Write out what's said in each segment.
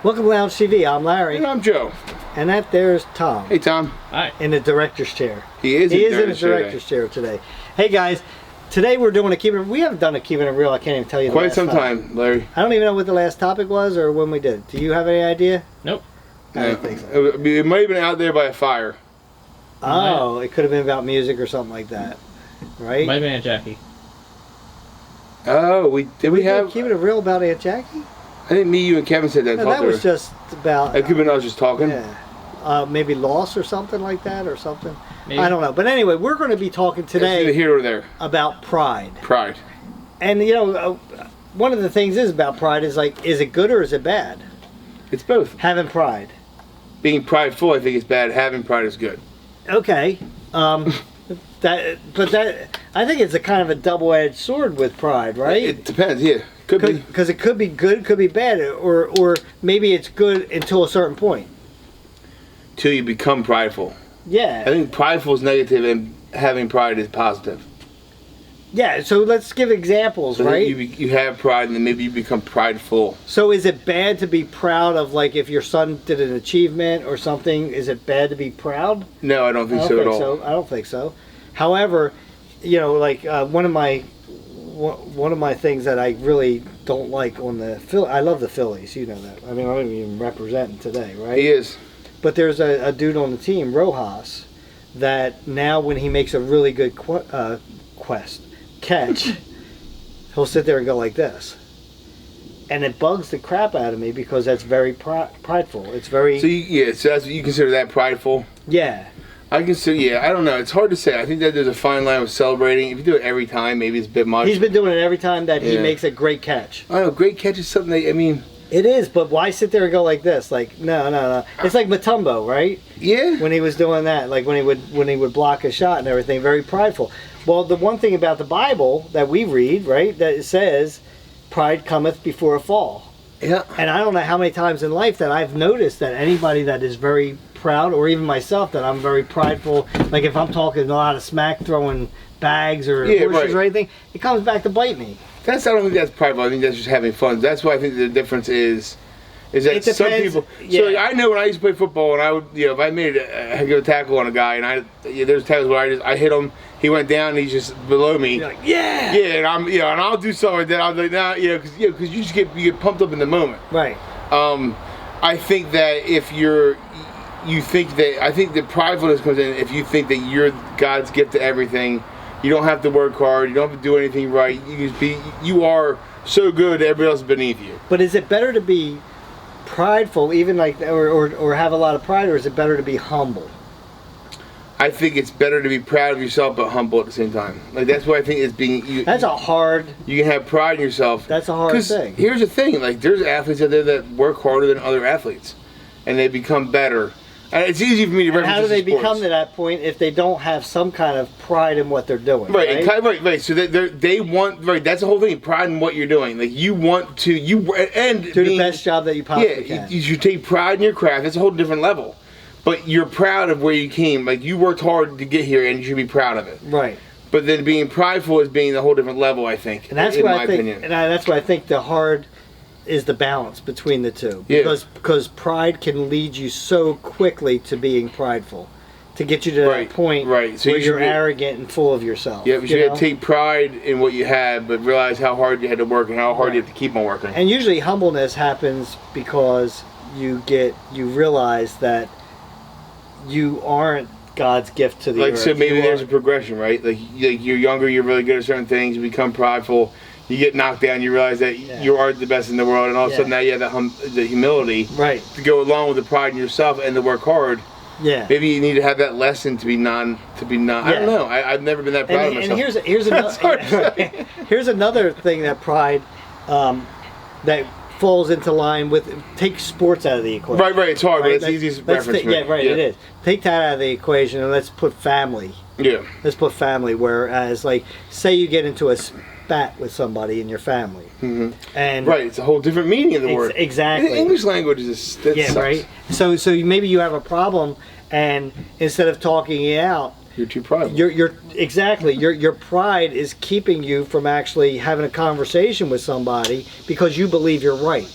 Welcome to Lounge TV. I'm Larry. And I'm Joe. And that there's Tom. Hey, Tom. Hi. In the director's chair. He is in the director's chair today. Hey guys, today we're doing we haven't done a Keeping It Real. I can't even tell you the Quite last some time, Larry. I don't even know what the last topic was or when we did it. Do you have any idea? Nope. I don't think so. It might have been out there by a fire. Oh, it could have been about music or something like that. Right? Might have been Aunt Jackie. Oh, we have Keeping It Real about Aunt Jackie? I think me, you, and Kevin said that. No, that was just about... That could have been us just talking. Yeah. Maybe loss or something like that or something. Maybe. I don't know. But anyway, we're going to be talking today It's here or there. about pride. Pride. And you know, one of the things is about pride is like, is it good or is it bad? It's both. Having pride. Being prideful, I think, is bad. Having pride is good. Okay. I think it's a kind of a double-edged sword with pride, right? It depends, yeah. Could be. Because it could be good, could be bad, or maybe it's good until a certain point. Till you become prideful. Yeah. I think prideful is negative and having pride is positive. Yeah, so let's give examples, So right? You have pride and then maybe you become prideful. So is it bad to be proud of, like, if your son did an achievement or something, is it bad to be proud? No, I don't think so at all. I don't think so. However, you know, like one of my things that I really don't like on the I love the Phillies, you know that. I mean, I don't even represent today, right? He is. But there's a dude on the team, Rojas, that now when he makes a really good catch, he'll sit there and go like this. And it bugs the crap out of me because that's very prideful. It's very... So that's what you consider that prideful? Yeah. I consider, I don't know. It's hard to say. I think that there's a fine line with celebrating. If you do it every time, maybe it's a bit much. He's been doing it every time that he makes a great catch. I know, great catch is something that, I mean... It is, but why sit there and go like this? Like, no. It's like Mutombo, right? Yeah. When he was doing that, like when he would block a shot and everything, very prideful. Well, the one thing about the Bible that we read, right, that it says, pride cometh before a fall. Yeah. And I don't know how many times in life that I've noticed that anybody that is very proud, or even myself, that I'm very prideful, like if I'm talking a lot of smack, throwing bags or horses or anything, it comes back to bite me. I don't think that's prideful. I think that's just having fun. That's why I think the difference is that some people. So like, I know when I used to play football, and I would, if I made a tackle on a guy, and there's times where I hit him, he went down, and he's just below me. You're like, yeah, and I'm, and I'll do something like that. I'm like, nah, because you just get pumped up in the moment. Right. I think that if I think the pridefulness comes in if you think that you're God's gift to everything. You don't have to work hard. You don't have to do anything right. You are so good that everybody else is beneath you. But is it better to be prideful, even like, or have a lot of pride, or is it better to be humble? I think it's better to be proud of yourself but humble at the same time. Like that's what I think is being. That's a hard. You can have pride in yourself. That's a hard thing. Here's the thing: like there's athletes out there that work harder than other athletes, and they become better. And it's easy for me to reference. How do they become to that point if they don't have some kind of pride in what they're doing? Right. So they want That's the whole thing. Pride in what you're doing. Like you want to do the best job that you possibly can. You should take pride in your craft. That's a whole different level. But you're proud of where you came. Like you worked hard to get here, and you should be proud of it. Right. But then being prideful is being a whole different level. I think. And that's in what my opinion. And that's why I think the hard is the balance between the two, because pride can lead you so quickly to being prideful, to get you to that point so where you're arrogant and full of yourself. Yeah, but you got to take pride in what you have, but realize how hard you had to work and how hard you have to keep on working. And usually humbleness happens because you realize that you aren't God's gift to the earth. So maybe there's a progression, right? Like you're younger, you're really good at certain things, you become prideful. You get knocked down, you realize that you are the best in the world, and all of a sudden now you have the humility to go along with the pride in yourself and to work hard. Yeah. Maybe you need to have that lesson to be non. I don't know. I've never been that proud of myself. And here's another thing that pride that falls into line with. Take sports out of the equation. Right. It's hard, but it's easy to reference. It is. Take that out of the equation and let's put family. Yeah. Let's put family. Whereas, like, say you get into a spat with somebody in your family, and it's a whole different meaning of the word. Exactly. The English language is sucks. Right. So maybe you have a problem, and instead of talking it out, you're too prideful. Your pride is keeping you from actually having a conversation with somebody because you believe you're right.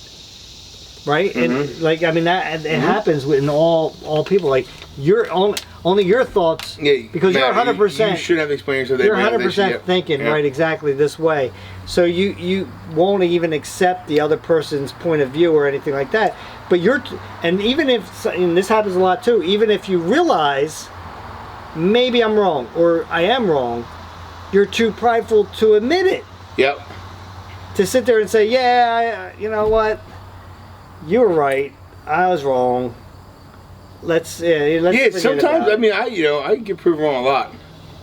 right? And like, I mean, that it happens in all people. Like, you're only your thoughts, because you're 100%. You shouldn't have to explain yourself. You're 100% thinking right exactly this way. So you won't even accept the other person's point of view or anything like that. But and even if, and this happens a lot too, even if you realize maybe I'm wrong or I am wrong, you're too prideful to admit it. Yep. To sit there and say, yeah, you know what, you were right, I was wrong. Let's sometimes I mean I get proven wrong a lot.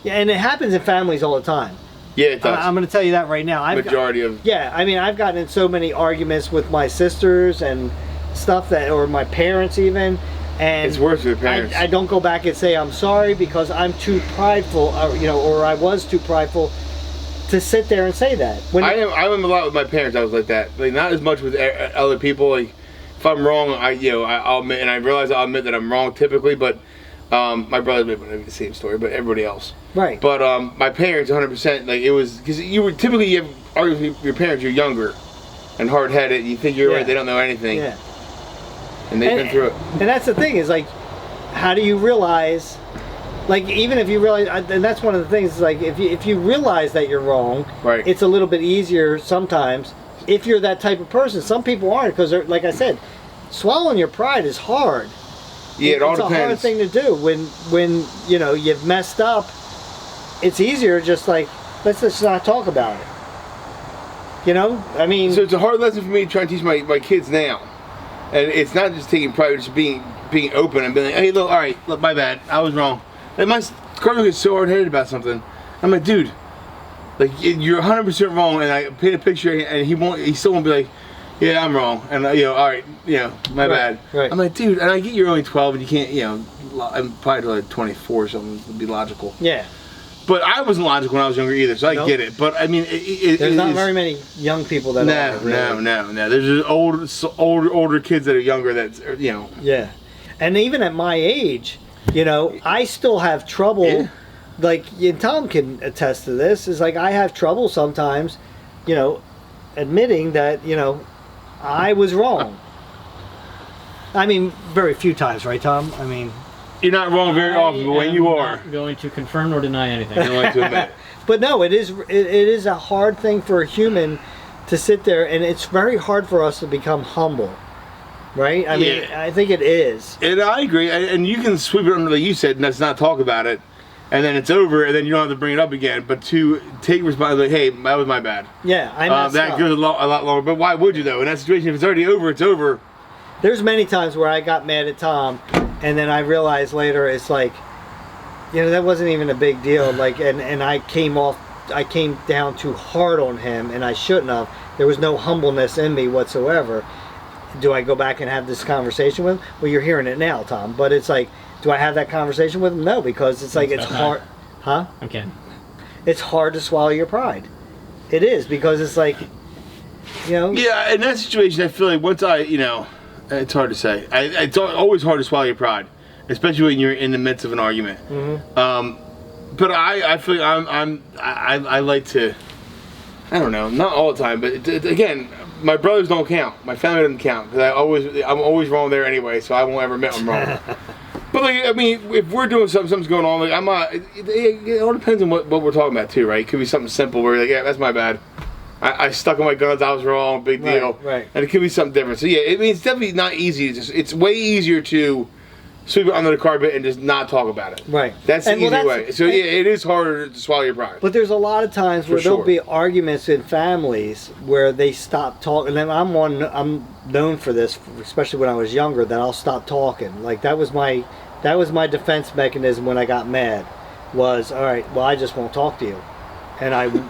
Yeah, and it happens in families all the time. Yeah, it does. I'm going to tell you that right now. I've gotten in so many arguments with my sisters and stuff or my parents even, and it's worse with parents. I don't go back and say I'm sorry because I'm too prideful, or I was too prideful to sit there and say that. I am a lot with my parents. I was like that, like not as much with other people. Like if I'm wrong, I'll admit, and I realize I'll admit that I'm wrong typically, but. My brother maybe the same story, but everybody else. Right. But my parents, 100%, like it was because you have arguments with your parents. You're younger and hard-headed. You think you're right. They don't know anything. Yeah. And they've been through it. And that's the thing is like, how do you realize? Like even if you realize, and that's one of the things. Is like if you realize that you're wrong, right. It's a little bit easier sometimes if you're that type of person. Some people aren't because, like I said, swallowing your pride is hard. Yeah, it all depends. It's a hard thing to do when you've messed up. It's easier just like let's just not talk about it. I mean. So it's a hard lesson for me to try and teach my kids now, and it's not just taking pride, it's being open and being like, hey, look, all right, look, my bad, I was wrong. Like my Carter gets so hard-headed about something. I'm like, dude, like you're 100% wrong, and I paint a picture, and he still won't be like. Yeah, I'm wrong, and all right, my bad. Right. I'm like, dude, and I get you're only 12, and you can't, I'm probably like 24 or something to be logical. Yeah. But I wasn't logical when I was younger either, so I get it. But I mean, there's not very many young people that are. Really. No. There's just older kids that are younger that Yeah, and even at my age, I still have trouble. Yeah. Like Tom can attest to this. Is like I have trouble sometimes, admitting that I was wrong. I mean, very few times, right, Tom? I mean, you're not wrong very often, but when you are, not going to confirm or deny anything. I don't like to admit. But no, it is a hard thing for a human to sit there, and it's very hard for us to become humble, right? I mean, I think it is. And I agree. And you can sweep it under, like you said, and let's not talk about it. And then it's over, and then you don't have to bring it up again. But to take responsibility, hey, that was my bad. Yeah, I messed that up. goes a lot longer. But why would you, though? In that situation, if it's already over, it's over. There's many times where I got mad at Tom, and then I realized later it's like, that wasn't even a big deal. Like, and I came down too hard on him, and I shouldn't have. There was no humbleness in me whatsoever. Do I go back and have this conversation with him? Well, you're hearing it now, Tom. But it's like, do I have that conversation with him? No, because it's like it's hard. Huh? Okay. It's hard to swallow your pride. It is because it's like, Yeah, in that situation, I feel like once it's hard to say. It's always hard to swallow your pride, especially when you're in the midst of an argument. Mm-hmm. But I feel like I like to. I don't know, not all the time, but again, my brothers don't count. My family doesn't count because I'm always wrong there anyway, so I won't ever admit I'm wrong. But like, I mean, if we're doing something's going on, like it all depends on what we're talking about too, right? It could be something simple where you're like, yeah, that's my bad. I stuck on my guns, I was wrong, big deal. Right. And it could be something different. So yeah, it's definitely not easy. It's way easier to sweep it under the carpet and just not talk about it. Right. That's the easy way. So yeah, it is harder to swallow your pride. But there's a lot of times where there'll be arguments in families where they stop talking. And I'm known for this, especially when I was younger, that I'll stop talking. Like that was my defense mechanism when I got mad. Was all right. Well, I just won't talk to you, and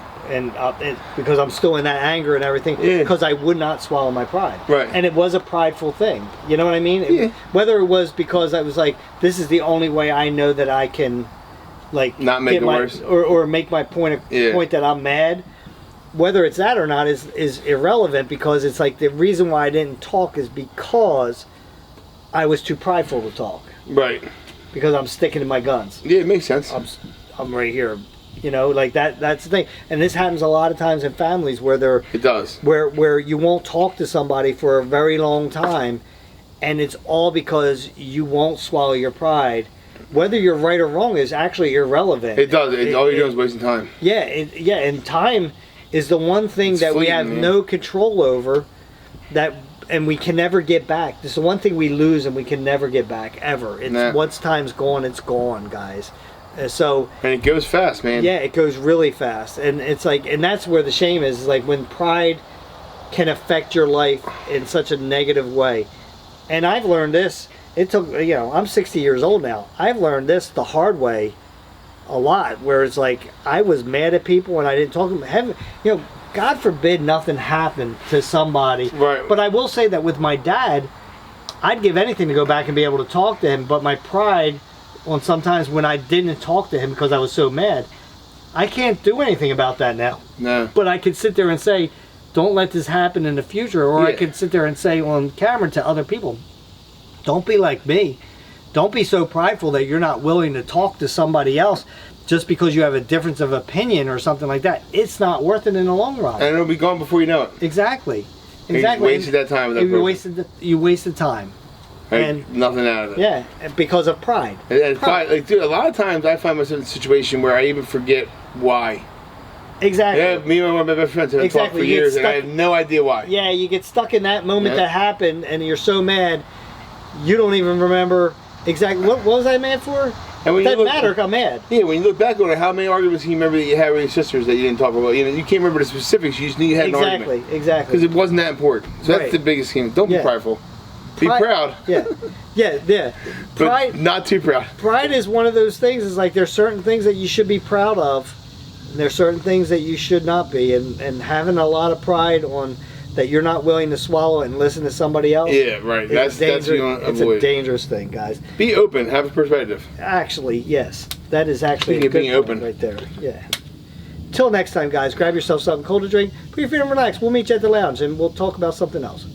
because I'm still in that anger and everything, because I would not swallow my pride. Right. And it was a prideful thing. You know what I mean? Yeah. Whether it was because I was like, this is the only way I know that I can, like, not make it worse, or make my point that I'm mad. Whether it's that or not is irrelevant, because it's like the reason why I didn't talk is because I was too prideful to talk. Right. Because I'm sticking to my guns. Yeah, it makes sense. I'm right here. You know, like that's the thing. And this happens a lot of times in families where it does. Where you won't talk to somebody for a very long time, and it's all because you won't swallow your pride. Whether you're right or wrong is actually irrelevant. It does. All you're doing is wasting time. Yeah, and time is the one thing that we have no control over, and we can never get back. It's the one thing we lose and we can never get back, ever. It's once time's gone, it's gone, guys. And it goes fast, man. Yeah, it goes really fast. And it's like, and that's where the shame is like when pride can affect your life in such a negative way. And I've learned this. It took, I'm 60 years old now. I've learned this the hard way a lot, where it's like I was mad at people and I didn't talk to them. God forbid nothing happened to somebody. Right. But I will say that with my dad, I'd give anything to go back and be able to talk to him, but my pride on sometimes when I didn't talk to him because I was so mad, I can't do anything about that now. No. But I could sit there and say, don't let this happen in the future, or I could sit there and say on camera to other people, don't be like me. Don't be so prideful that you're not willing to talk to somebody else just because you have a difference of opinion or something like that. It's not worth it in the long run. And it'll be gone before you know it. Exactly. You wasted that time with that person. You wasted time. And nothing out of it. Yeah, because of pride. And pride. Like, dude, a lot of times I find myself in a situation where I even forget why. Exactly. Yeah, me and my best friends have talked for years, and I have no idea why. Yeah, you get stuck in that moment that happened, and you're so mad, you don't even remember exactly what was I mad for. And when it doesn't matter if I'm mad. Yeah, when you look back on it, how many arguments can you remember that you had with your sisters that you didn't talk about? You can't remember the specifics. You just knew you had an argument. Exactly. Because it wasn't that important. So that's the biggest thing. Don't be prideful. Be proud. Yeah. Pride, but not too proud. Pride is one of those things. It's like there's certain things that you should be proud of, and there's certain things that you should not be. And having a lot of pride on that you're not willing to swallow and listen to somebody else. Yeah, right. That's what you want to avoid. It's a dangerous thing, guys. Be open. Have a perspective. Actually, yes. That is actually a good being open right there. Yeah. Till next time, guys, grab yourself something cold to drink, put your feet and relax. We'll meet you at the lounge, and we'll talk about something else.